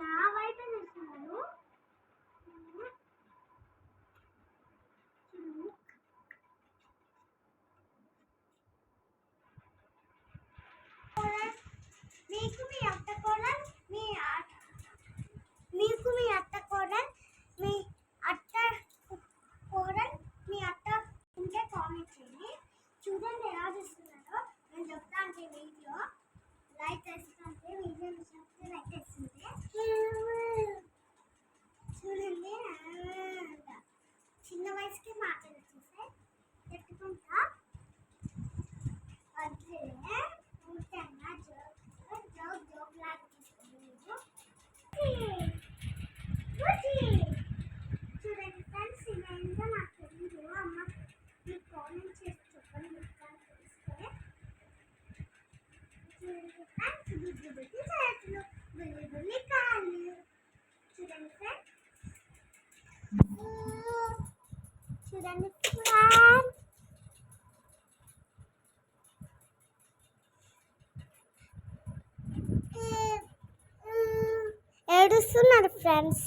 నా వైపు చూస్తున్నాను. మీకు మీ అత్త కోడలు మీ అత్త కోడలు మీ అత్త ఉంటే కామెంట్ చేయండి. చూడండి ఎలా చూస్తున్నారో. నేను చెప్తాను వీడియో లైక్ వేస్తుంటే వీడియో చూస్తే లైక్ వేస్తుంటే చూడండి. చిన్న వయసుకి మాటలు వచ్చేసాయి. పెట్టుకుంటా వద్దే పూర్తిగా జోక్ లాగా తీసుకున్నాను. చూడండి ఫ్రెండ్స్, ఇదేంటో నాకు తెలియదు. అమ్మ మీకు కామెంట్ చేసి చెప్పండి. మీకు తెలిస్తే చూడండి ఫ్రెండ్స్, బుద్ధి బుద్ధి చేతులు, బుల్లి బుల్లి కాళ్ళు. చూడండి ఫ్రెండ్స్, చూడండి ఫ్రెండ్స్. ఏడుస్తున్నారు ఫ్రెండ్స్.